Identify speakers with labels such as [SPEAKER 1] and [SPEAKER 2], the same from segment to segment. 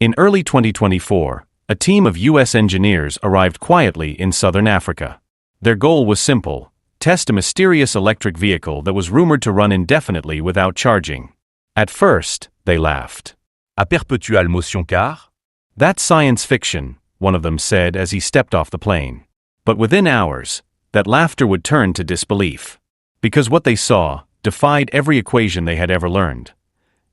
[SPEAKER 1] In early 2024, a team of U.S. engineers arrived quietly in southern Africa. Their goal was simple: test a mysterious electric vehicle that was rumored to run indefinitely without charging. At first, they laughed.
[SPEAKER 2] À perpétuelle motion car?
[SPEAKER 1] That's science fiction, one of them said as he stepped off the plane. But within hours, that laughter would turn to disbelief. Because what they saw defied every equation they had ever learned.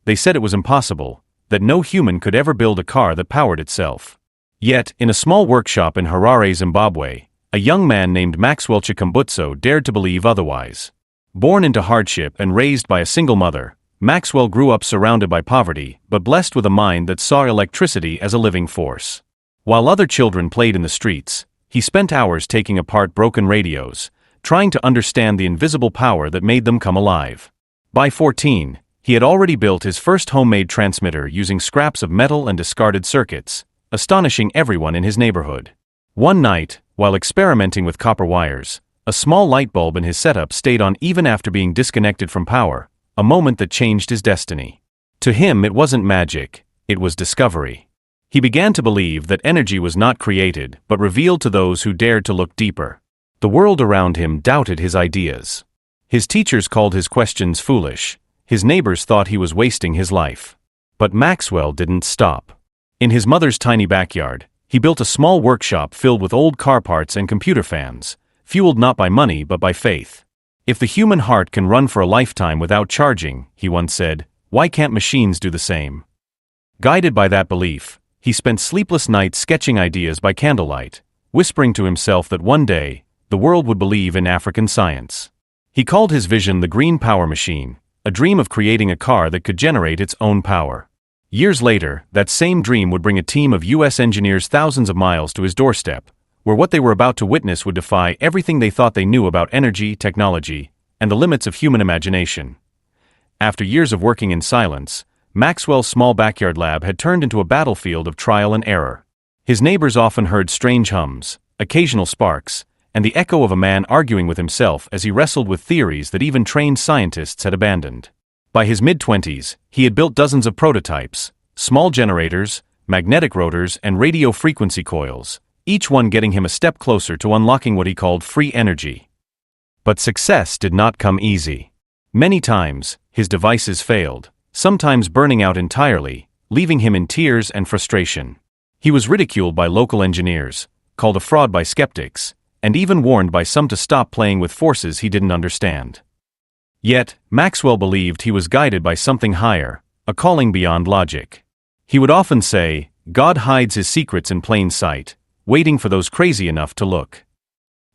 [SPEAKER 1] They said it was impossible, that no human could ever build a car that powered itself. Yet, in a small workshop in Harare, Zimbabwe, a young man named Maxwell Chikumbutso dared to believe otherwise. Born into hardship and raised by a single mother, Maxwell grew up surrounded by poverty, but blessed with a mind that saw electricity as a living force. While other children played in the streets, he spent hours taking apart broken radios, trying to understand the invisible power that made them come alive. By 14, he had already built his first homemade transmitter using scraps of metal and discarded circuits, astonishing everyone in his neighborhood. One night, while experimenting with copper wires, a small light bulb in his setup stayed on even after being disconnected from power, a moment that changed his destiny. To him, it wasn't magic, it was discovery. He began to believe that energy was not created but revealed to those who dared to look deeper. The world around him doubted his ideas. His teachers called his questions foolish. His neighbors thought he was wasting his life. But Maxwell didn't stop. In his mother's tiny backyard, he built a small workshop filled with old car parts and computer fans, fueled not by money but by faith. If the human heart can run for a lifetime without charging, he once said, why can't machines do the same? Guided by that belief, he spent sleepless nights sketching ideas by candlelight, whispering to himself that one day, the world would believe in African science. He called his vision the Green Power Machine, a dream of creating a car that could generate its own power. Years later, that same dream would bring a team of U.S. engineers thousands of miles to his doorstep, where what they were about to witness would defy everything they thought they knew about energy, technology, and the limits of human imagination. After years of working in silence, Maxwell's small backyard lab had turned into a battlefield of trial and error. His neighbors often heard strange hums, occasional sparks, and the echo of a man arguing with himself as he wrestled with theories that even trained scientists had abandoned. By his mid-20s, he had built dozens of prototypes, small generators, magnetic rotors, and radio frequency coils, each one getting him a step closer to unlocking what he called free energy. But success did not come easy. Many times, his devices failed, sometimes burning out entirely, leaving him in tears and frustration. He was ridiculed by local engineers, called a fraud by skeptics, and even warned by some to stop playing with forces he didn't understand. Yet, Maxwell believed he was guided by something higher, a calling beyond logic. He would often say, God hides his secrets in plain sight, waiting for those crazy enough to look.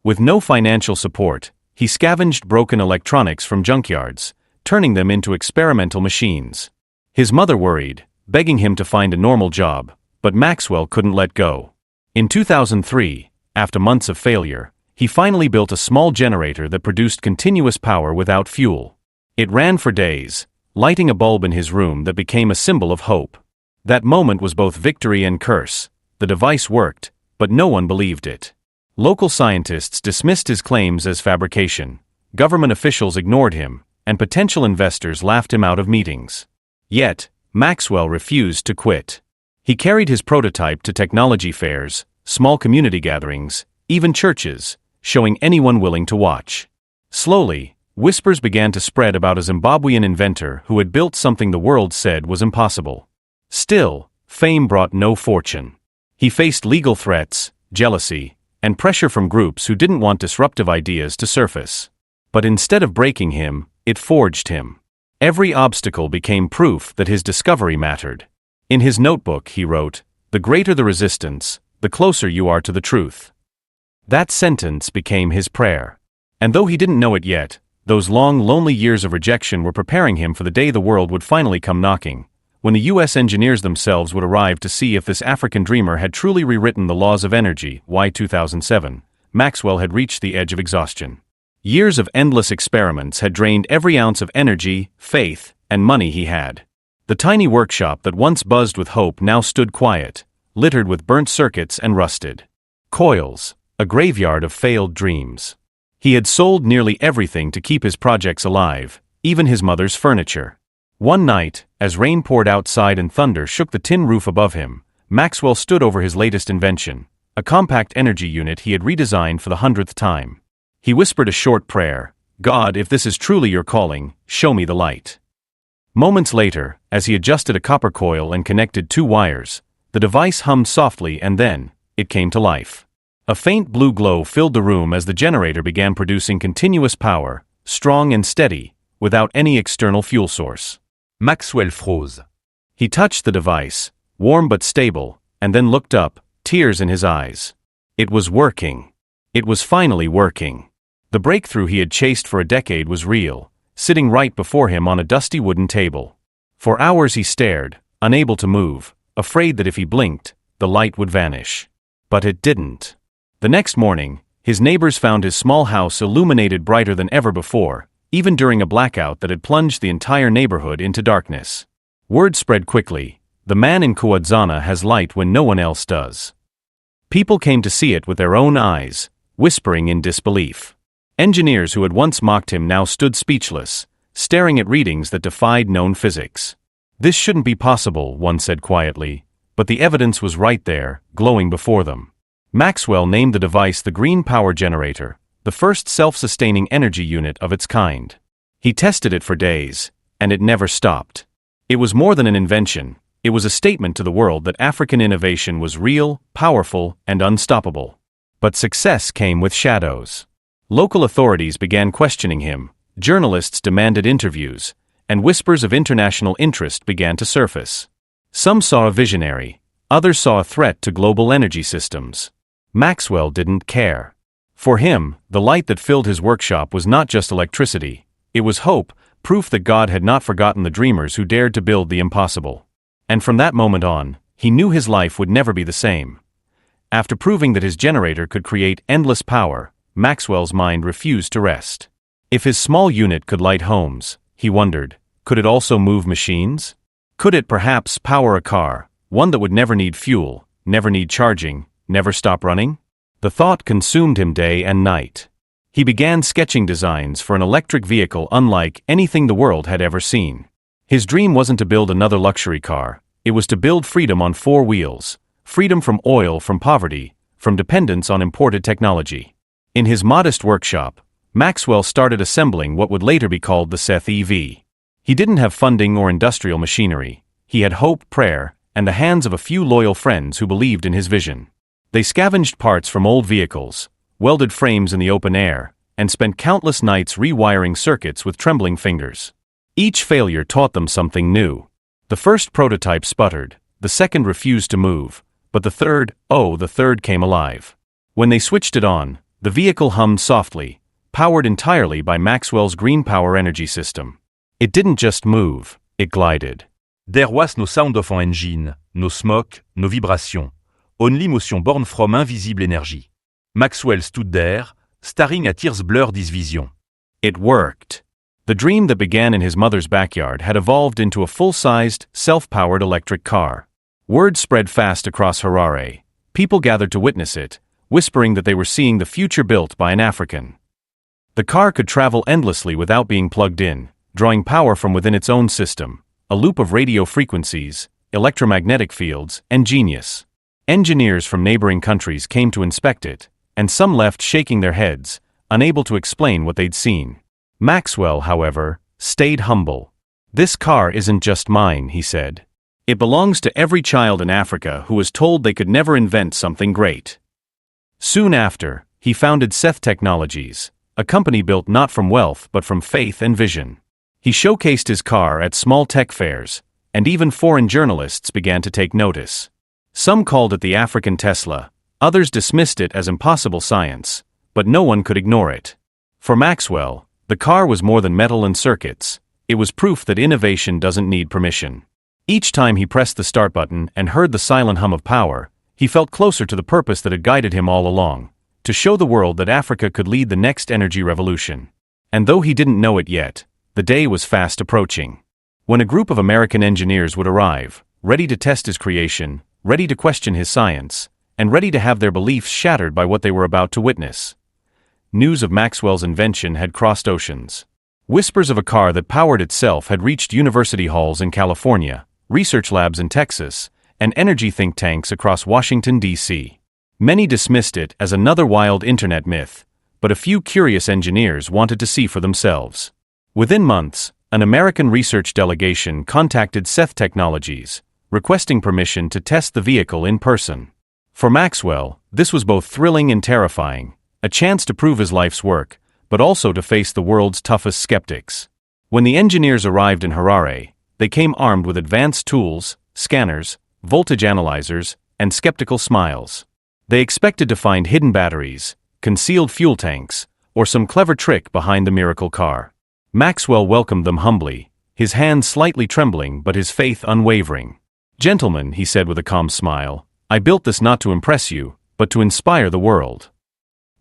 [SPEAKER 1] With no financial support, he scavenged broken electronics from junkyards, turning them into experimental machines. His mother worried, begging him to find a normal job, but Maxwell couldn't let go. In 2003, after months of failure, he finally built a small generator that produced continuous power without fuel. It ran for days, lighting a bulb in his room that became a symbol of hope. That moment was both victory and curse. The device worked, but no one believed it. Local scientists dismissed his claims as fabrication, government officials ignored him, and potential investors laughed him out of meetings. Yet, Maxwell refused to quit. He carried his prototype to technology fairs, small community gatherings, even churches, showing anyone willing to watch. Slowly, whispers began to spread about a Zimbabwean inventor who had built something the world said was impossible. Still, fame brought no fortune. He faced legal threats, jealousy, and pressure from groups who didn't want disruptive ideas to surface. But instead of breaking him, it forged him. Every obstacle became proof that his discovery mattered. In his notebook, he wrote, "The greater the resistance, the closer you are to the truth." That sentence became his prayer. And though he didn't know it yet, those long, lonely years of rejection were preparing him for the day the world would finally come knocking, when the U.S. engineers themselves would arrive to see if this African dreamer had truly rewritten the laws of energy. By 2007, Maxwell had reached the edge of exhaustion. Years of endless experiments had drained every ounce of energy, faith, and money he had. The tiny workshop that once buzzed with hope now stood quiet, littered with burnt circuits and rusted coils, a graveyard of failed dreams. He had sold nearly everything to keep his projects alive, even his mother's furniture. One night, as rain poured outside and thunder shook the tin roof above him, Maxwell stood over his latest invention, a compact energy unit he had redesigned for the 100th time. He whispered a short prayer, "God, if this is truly your calling, show me the light." Moments later, as he adjusted a copper coil and connected two wires, the device hummed softly and then, it came to life. A faint blue glow filled the room as the generator began producing continuous power, strong and steady, without any external fuel source.
[SPEAKER 2] Maxwell froze.
[SPEAKER 1] He touched the device, warm but stable, and then looked up, tears in his eyes. It was working. It was finally working. The breakthrough he had chased for a decade was real, sitting right before him on a dusty wooden table. For hours he stared, unable to move, afraid that if he blinked, the light would vanish. But it didn't. The next morning, his neighbors found his small house illuminated brighter than ever before, even during a blackout that had plunged the entire neighborhood into darkness. Word spread quickly, "The man in Kuadzana has light when no one else does." People came to see it with their own eyes, whispering in disbelief. Engineers who had once mocked him now stood speechless, staring at readings that defied known physics. "This shouldn't be possible," one said quietly, but the evidence was right there, glowing before them. Maxwell named the device the Green Power Generator, the first self-sustaining energy unit of its kind. He tested it for days, and it never stopped. It was more than an invention, it was a statement to the world that African innovation was real, powerful, and unstoppable. But success came with shadows. Local authorities began questioning him, journalists demanded interviews, and whispers of international interest began to surface. Some saw a visionary, others saw a threat to global energy systems. Maxwell didn't care. For him, the light that filled his workshop was not just electricity, it was hope, proof that God had not forgotten the dreamers who dared to build the impossible. And from that moment on, he knew his life would never be the same. After proving that his generator could create endless power, Maxwell's mind refused to rest. If his small unit could light homes, he wondered, could it also move machines? Could it perhaps power a car, one that would never need fuel, never need charging, never stop running? The thought consumed him day and night. He began sketching designs for an electric vehicle unlike anything the world had ever seen. His dream wasn't to build another luxury car, it was to build freedom on four wheels, freedom from oil, from poverty, from dependence on imported technology. In his modest workshop, Maxwell started assembling what would later be called the Seth EV. He didn't have funding or industrial machinery, he had hope, prayer, and the hands of a few loyal friends who believed in his vision. They scavenged parts from old vehicles, welded frames in the open air, and spent countless nights rewiring circuits with trembling fingers. Each failure taught them something new. The first prototype sputtered, the second refused to move, but the third came alive. When they switched it on, the vehicle hummed softly, powered entirely by Maxwell's green power energy system. It didn't just move, it glided.
[SPEAKER 2] There was no sound of an engine, no smoke, no vibration. Only motion born from invisible energy. Maxwell stood there, staring at tears blurred his vision.
[SPEAKER 1] It worked. The dream that began in his mother's backyard had evolved into a full-sized, self-powered electric car. Word spread fast across Harare. People gathered to witness it, whispering that they were seeing the future built by an African. The car could travel endlessly without being plugged in, drawing power from within its own system, a loop of radio frequencies, electromagnetic fields, and genius. Engineers from neighboring countries came to inspect it, and some left shaking their heads, unable to explain what they'd seen. Maxwell, however, stayed humble. "This car isn't just mine," he said. "It belongs to every child in Africa who was told they could never invent something great." Soon after, he founded Seth Technologies, a company built not from wealth but from faith and vision. He showcased his car at small tech fairs, and even foreign journalists began to take notice. Some called it the African Tesla, others dismissed it as impossible science, but no one could ignore it. For Maxwell, the car was more than metal and circuits, it was proof that innovation doesn't need permission. Each time he pressed the start button and heard the silent hum of power, he felt closer to the purpose that had guided him all along, to show the world that Africa could lead the next energy revolution. And though he didn't know it yet, the day was fast approaching. When a group of American engineers would arrive, ready to test his creation, ready to question his science, and ready to have their beliefs shattered by what they were about to witness. News of Maxwell's invention had crossed oceans. Whispers of a car that powered itself had reached university halls in California, research labs in Texas, and energy think tanks across Washington, D.C. Many dismissed it as another wild internet myth, but a few curious engineers wanted to see for themselves. Within months, an American research delegation contacted Seth Technologies, requesting permission to test the vehicle in person. For Maxwell, this was both thrilling and terrifying, a chance to prove his life's work, but also to face the world's toughest skeptics. When the engineers arrived in Harare, they came armed with advanced tools, scanners, voltage analyzers, and skeptical smiles. They expected to find hidden batteries, concealed fuel tanks, or some clever trick behind the miracle car. Maxwell welcomed them humbly, his hands slightly trembling but his faith unwavering. "Gentlemen," he said with a calm smile, "I built this not to impress you, but to inspire the world."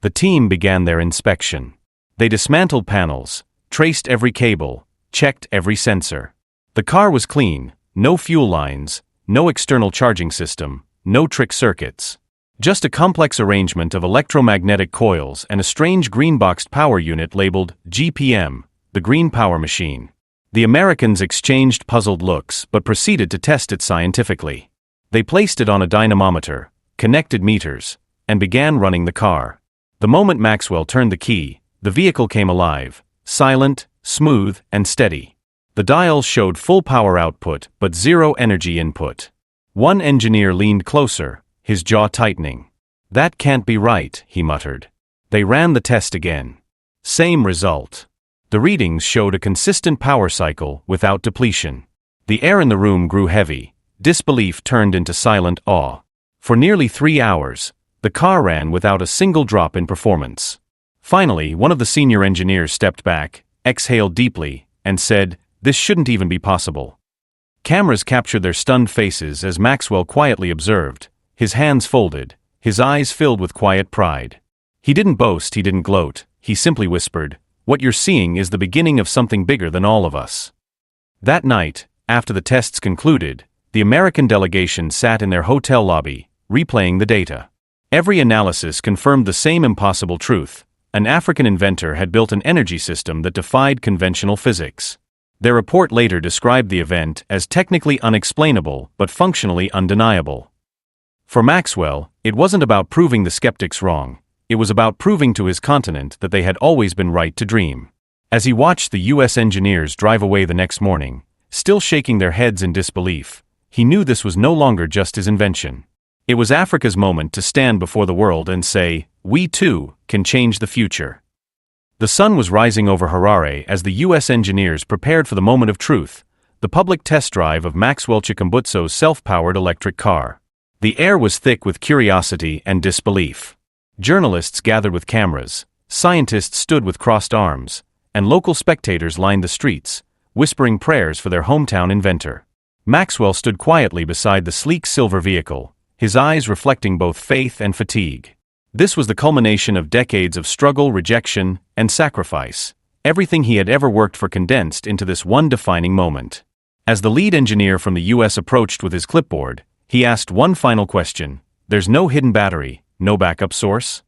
[SPEAKER 1] The team began their inspection. They dismantled panels, traced every cable, checked every sensor. The car was clean, no fuel lines, no external charging system, no trick circuits. Just a complex arrangement of electromagnetic coils and a strange green-boxed power unit labeled GPM, the Green Power Machine. The Americans exchanged puzzled looks but proceeded to test it scientifically. They placed it on a dynamometer, connected meters, and began running the car. The moment Maxwell turned the key, the vehicle came alive, silent, smooth, and steady. The dials showed full power output but zero energy input. One engineer leaned closer, his jaw tightening. "That can't be right," he muttered. They ran the test again. Same result. The readings showed a consistent power cycle without depletion. The air in the room grew heavy. Disbelief turned into silent awe. For nearly 3 hours, the car ran without a single drop in performance. Finally, one of the senior engineers stepped back, exhaled deeply, and said, "This shouldn't even be possible." Cameras captured their stunned faces as Maxwell quietly observed, his hands folded, his eyes filled with quiet pride. He didn't boast, he didn't gloat, he simply whispered, "What you're seeing is the beginning of something bigger than all of us." That night, after the tests concluded, the American delegation sat in their hotel lobby, replaying the data. Every analysis confirmed the same impossible truth: an African inventor had built an energy system that defied conventional physics. Their report later described the event as technically unexplainable but functionally undeniable. For Maxwell, it wasn't about proving the skeptics wrong. It was about proving to his continent that they had always been right to dream. As he watched the U.S. engineers drive away the next morning, still shaking their heads in disbelief, he knew this was no longer just his invention. It was Africa's moment to stand before the world and say, "We too can change the future." The sun was rising over Harare as the U.S. engineers prepared for the moment of truth, the public test drive of Maxwell Chikumbutso's self-powered electric car. The air was thick with curiosity and disbelief. Journalists gathered with cameras, scientists stood with crossed arms, and local spectators lined the streets, whispering prayers for their hometown inventor. Maxwell stood quietly beside the sleek silver vehicle, his eyes reflecting both faith and fatigue. This was the culmination of decades of struggle, rejection, and sacrifice. Everything he had ever worked for condensed into this one defining moment. As the lead engineer from the U.S. approached with his clipboard, he asked one final question: "There's no hidden battery, no backup source?"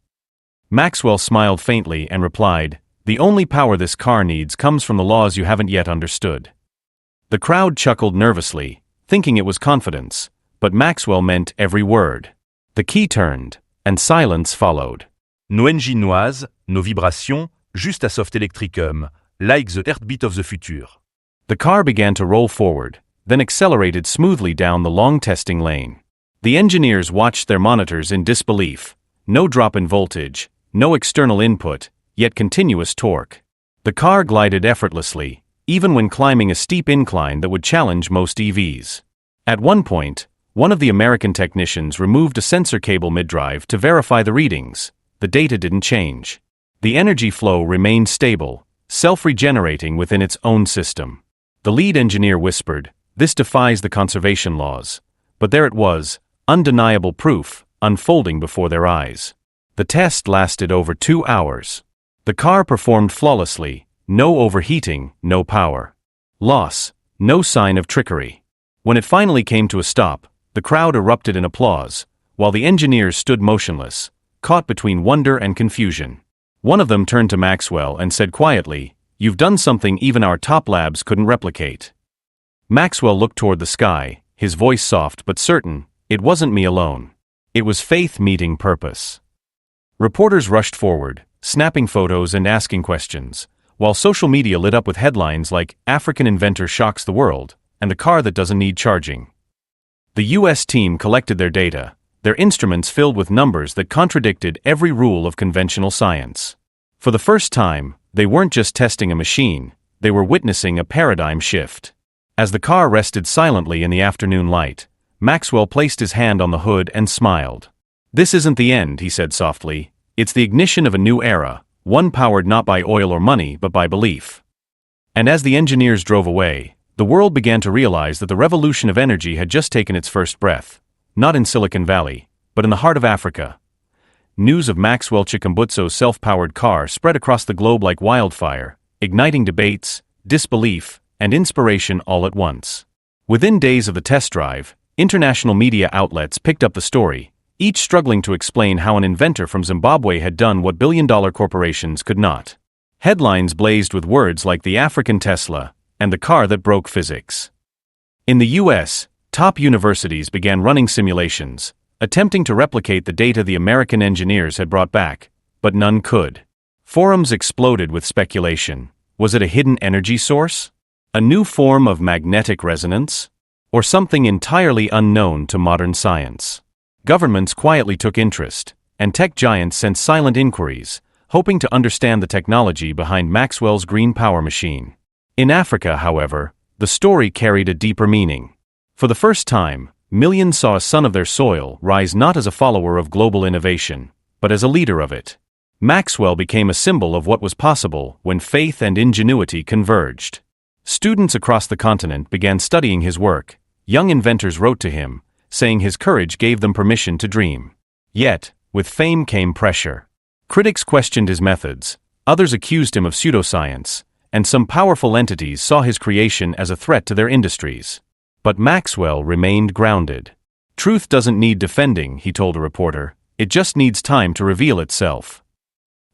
[SPEAKER 1] Maxwell smiled faintly and replied, "The only power this car needs comes from the laws you haven't yet understood." The crowd chuckled nervously, thinking it was confidence, but Maxwell meant every word. The key turned, and silence followed.
[SPEAKER 2] Nos enginoises, nos vibrations, juste à soft electricum, like the heartbeat of the future.
[SPEAKER 1] The car began to roll forward, then accelerated smoothly down the long testing lane. The engineers watched their monitors in disbelief. No drop in voltage, no external input, yet continuous torque. The car glided effortlessly, even when climbing a steep incline that would challenge most EVs. At one point, one of the American technicians removed a sensor cable mid-drive to verify the readings. The data didn't change. The energy flow remained stable, self-regenerating within its own system. The lead engineer whispered, "This defies the conservation laws." But there it was, undeniable proof, unfolding before their eyes. The test lasted over 2 hours. The car performed flawlessly, no overheating, no power loss, no sign of trickery. When it finally came to a stop, the crowd erupted in applause, while the engineers stood motionless, caught between wonder and confusion. One of them turned to Maxwell and said quietly, you've done something even our top labs couldn't replicate." Maxwell looked toward the sky, his voice soft but certain. "It wasn't me alone. It was faith meeting purpose." Reporters rushed forward, snapping photos and asking questions, while social media lit up with headlines like "African inventor shocks the world" and "the car that doesn't need charging." The U.S. team collected their data, their instruments filled with numbers that contradicted every rule of conventional science. For the first time, they weren't just testing a machine, they were witnessing a paradigm shift. As the car rested silently in the afternoon light, Maxwell placed his hand on the hood and smiled. "This isn't the end," he said softly. "It's the ignition of a new era, one powered not by oil or money but by belief." And as the engineers drove away, the world began to realize that the revolution of energy had just taken its first breath, not in Silicon Valley, but in the heart of Africa. News of Maxwell Chikumbutso's self-powered car spread across the globe like wildfire, igniting debates, disbelief, and inspiration all at once. Within days of the test drive, international media outlets picked up the story, each struggling to explain how an inventor from Zimbabwe had done what billion-dollar corporations could not. Headlines blazed with words like "the African Tesla" and "the car that broke physics." In the U.S., top universities began running simulations, attempting to replicate the data the American engineers had brought back, but none could. Forums exploded with speculation. Was it a hidden energy source? A new form of magnetic resonance? Or something entirely unknown to modern science? Governments quietly took interest, and tech giants sent silent inquiries, hoping to understand the technology behind Maxwell's green power machine. In Africa, however, the story carried a deeper meaning. For the first time, millions saw a son of their soil rise not as a follower of global innovation, but as a leader of it. Maxwell became a symbol of what was possible when faith and ingenuity converged. Students across the continent began studying his work. Young inventors wrote to him, saying his courage gave them permission to dream. Yet, with fame came pressure. Critics questioned his methods, others accused him of pseudoscience, and some powerful entities saw his creation as a threat to their industries. But Maxwell remained grounded. "Truth doesn't need defending," he told a reporter, "it just needs time to reveal itself."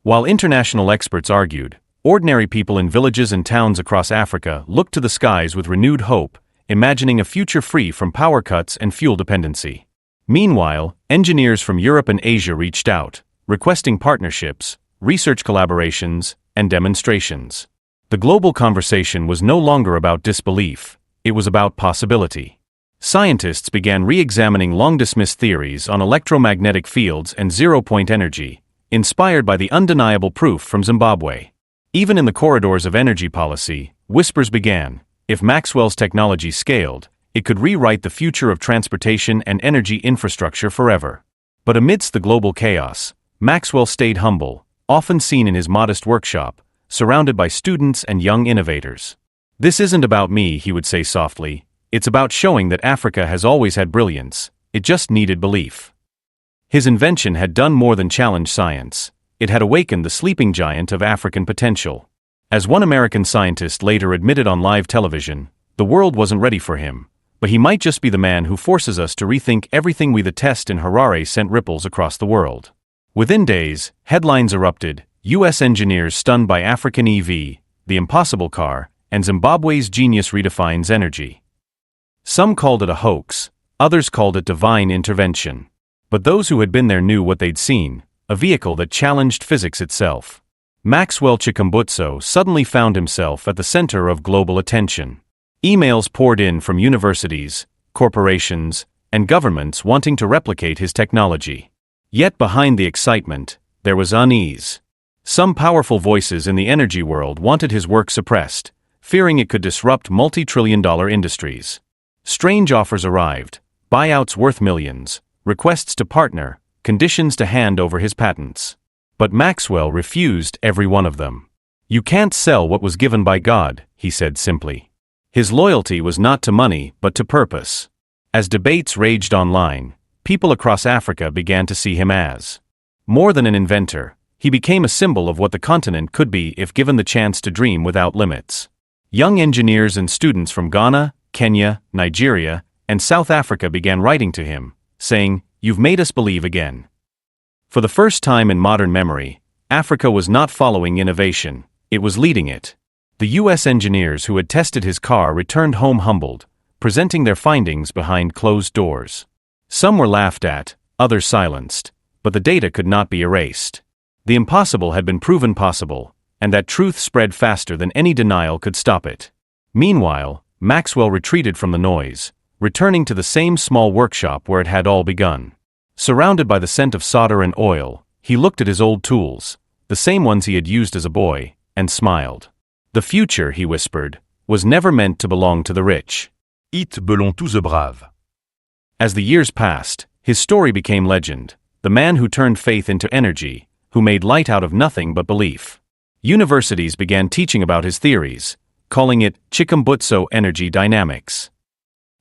[SPEAKER 1] While international experts argued, ordinary people in villages and towns across Africa looked to the skies with renewed hope, imagining a future free from power cuts and fuel dependency. Meanwhile, engineers from Europe and Asia reached out, requesting partnerships, research collaborations, and demonstrations. The global conversation was no longer about disbelief, it was about possibility. Scientists began re-examining long-dismissed theories on electromagnetic fields and zero-point energy, inspired by the undeniable proof from Zimbabwe. Even in the corridors of energy policy, whispers began. If Maxwell's technology scaled, it could rewrite the future of transportation and energy infrastructure forever. But amidst the global chaos, Maxwell stayed humble, often seen in his modest workshop, surrounded by students and young innovators. "This isn't about me," he would say softly. "It's about showing that Africa has always had brilliance, it just needed belief." His invention had done more than challenge science. It had awakened the sleeping giant of African potential. As one American scientist later admitted on live television, the world wasn't ready for him, but he might just be the man who forces us to rethink everything we. The test in Harare sent ripples across the world. Within days, headlines erupted, U.S. engineers stunned by African EV, the impossible car, and Zimbabwe's genius redefines energy. Some called it a hoax, others called it divine intervention. But those who had been there knew what they'd seen, a vehicle that challenged physics itself. Maxwell Chikumbutso suddenly found himself at the center of global attention. Emails poured in from universities, corporations, and governments wanting to replicate his technology. Yet behind the excitement, there was unease. Some powerful voices in the energy world wanted his work suppressed, fearing it could disrupt multi-trillion-dollar industries. Strange offers arrived, buyouts worth millions, requests to partner, conditions to hand over his patents. But Maxwell refused every one of them. "You can't sell what was given by God," he said simply. His loyalty was not to money but to purpose. As debates raged online, people across Africa began to see him as more than an inventor. He became a symbol of what the continent could be if given the chance to dream without limits. Young engineers and students from Ghana, Kenya, Nigeria, and South Africa began writing to him, saying, "You've made us believe again." For the first time in modern memory, Africa was not following innovation, it was leading it. The U.S. engineers who had tested his car returned home humbled, presenting their findings behind closed doors. Some were laughed at, others silenced, but the data could not be erased. The impossible had been proven possible, and that truth spread faster than any denial could stop it. Meanwhile, Maxwell retreated from the noise, returning to the same small workshop where it had all begun. Surrounded by the scent of solder and oil, he looked at his old tools, the same ones he had used as a boy, and smiled. The future, he whispered, was never meant to belong to the rich.
[SPEAKER 2] It belong to the brave.
[SPEAKER 1] As the years passed, his story became legend, the man who turned faith into energy, who made light out of nothing but belief. Universities began teaching about his theories, calling it Chikumbutso energy dynamics.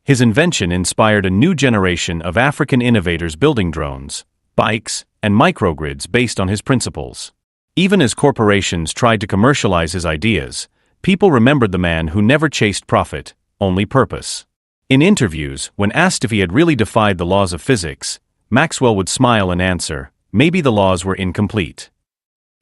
[SPEAKER 1] His invention inspired a new generation of African innovators building drones, bikes, and microgrids based on his principles. Even as corporations tried to commercialize his ideas, people remembered the man who never chased profit, only purpose. In interviews, when asked if he had really defied the laws of physics, Maxwell would smile and answer, maybe the laws were incomplete.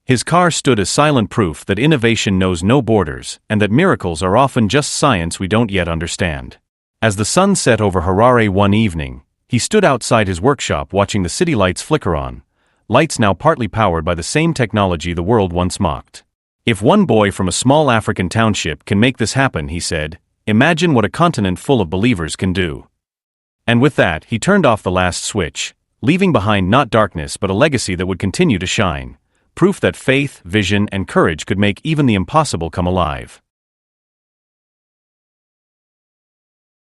[SPEAKER 1] His car stood as silent proof that innovation knows no borders and that miracles are often just science we don't yet understand. As the sun set over Harare one evening, he stood outside his workshop watching the city lights flicker on, lights now partly powered by the same technology the world once mocked. If one boy from a small African township can make this happen, he said, imagine what a continent full of believers can do. And with that, he turned off the last switch, leaving behind not darkness but a legacy that would continue to shine, proof that faith, vision, and courage could make even the impossible come alive.